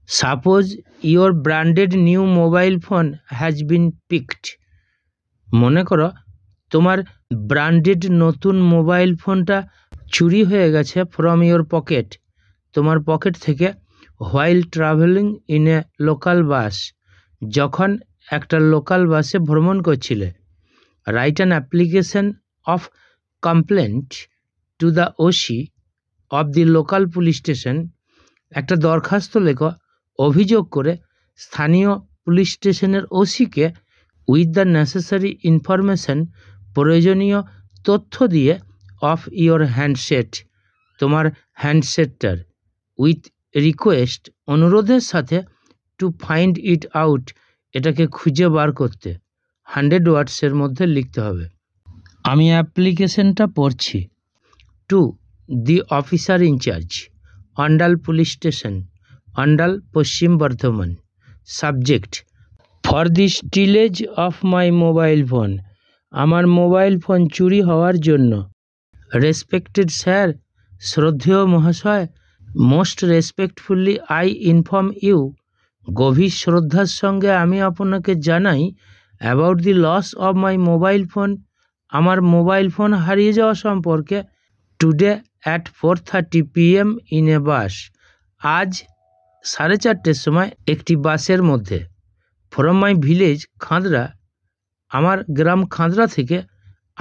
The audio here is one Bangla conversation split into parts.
Suppose your branded new mobile phone has been picked. মনে করো তোমার ব্র্যান্ডেড নতুন মোবাইল ফোনটা চুরি হয়ে গেছে ফ্রম ইয়োর পকেট, তোমার পকেট থেকে, while travelling in a local bus, যখন একটা লোকাল বাসে ভ্রমণ করছিলে। Write an application of complaint to the OC of the local police station. একটা দরখাস্ত লেখো অভিযোগ করে স্থানীয় পুলিশ স্টেশনের ওসিকে, উইথ দ্য নেসেসারি ইনফরমেশন, প্রয়োজনীয় তথ্য দিয়ে, অফ ইয়োর হ্যান্ডসেট, তোমার হ্যান্ডসেটটার, উইথ রিকোয়েস্ট, অনুরোধের সাথে, টু ফাইন্ড ইট আউট, এটাকে খুঁজে বার করতে। 100 ওয়ার্ডসের মধ্যে লিখতে হবে। আমি অ্যাপ্লিকেশনটা পড়ছি। To the officer in charge, Andal police station, Andal, পশ্চিম Bardhaman. Subject, for the stealage of my mobile phone, আমার মোবাইল ফোন চুরি হওয়ার জন্য। রেসপেক্টেড স্যার, শ্রদ্ধেয় মহাশয়, most respectfully I inform you, গভীর শ্রদ্ধার সঙ্গে আমি আপনাকে জানাই, about the loss of my mobile phone, আমার মোবাইল ফোন হারিয়ে যাওয়া সম্পর্কে। Today at 4:30 PM in a bus, আজ 4:30 সময় একটি বাসের মধ্যে। ফ্রম মাই ভিলেজ খাঁদরা, আমার গ্রাম খাঁদরা থেকে।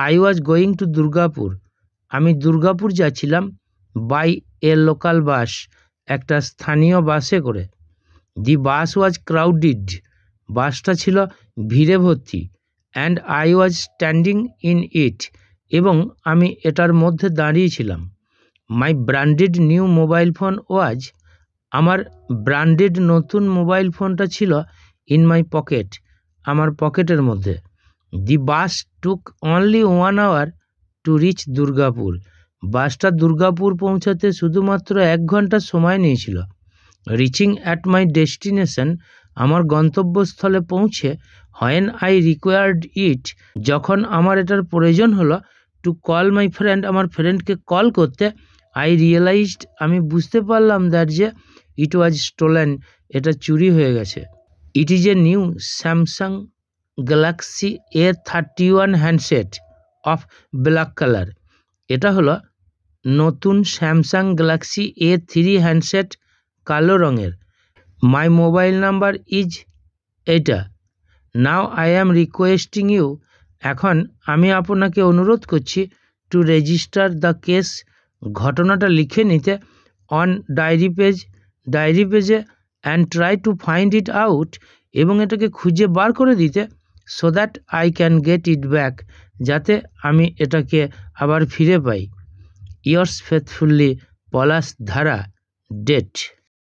I was going to Durgapur, আমি দুর্গাপুর যাচ্ছিলাম। বাই এ লোকাল বাস, একটা স্থানীয় বাসে করে। দি বাস ওয়াজ ক্রাউডেড, বাসটা ছিল ভিড়ে ভর্তি। And I was standing in it, এবং আমি এটার মধ্যে দাঁড়িয়েছিলাম। মাই ব্র্যান্ডেড নিউ মোবাইল ফোন ওয়াজ, আমার ব্র্যান্ডেড নতুন মোবাইল ফোনটা ছিল, ইন মাই পকেট, আমার পকেটের মধ্যে। The bus took only 1 hour to reach Durgapur, বাসটা দুর্গাপুর পৌঁছাতে শুধুমাত্র 1 ঘন্টা সময় নিয়েছিল। রিচিং অ্যাট মাই ডেস্টিনেশন, আমার গন্তব্যস্থলে পৌঁছে। হোয়েন আই রিকোয়ার্ড ইট, যখন আমার এটার প্রয়োজন হলো। টু কল মাই ফ্রেন্ড, আমার ফ্রেন্ডকে কল করতে। আই রিয়েলাইজড, আমি বুঝতে পারলাম, দ্যাট যে ইট ওয়াজ স্টোলেন, এটা চুরি হয়ে গেছে। It is a new Samsung Galaxy A31 handset of black colour, এটা হলো নতুন স্যামসাং গ্যালাক্সি A3 হ্যান্ডসেট, কালো রঙের। মাই মোবাইল নাম্বার ইজ এটা। Now I am requesting you, এখন আমি আপনাকে অনুরোধ করছি, টু রেজিস্টার দ্য কেস, ঘটনাটা লিখে নিতে। অন ডায়েরি পেজে, and try to find it out, এবং এটাকে খুঁজে বার করে দিতে। So that I can get it back, যাতে আমি এটাকে আবার ফিরে পাই। ইয়র্স ফেথফুল্লি পলাশ ধারা, ডেট।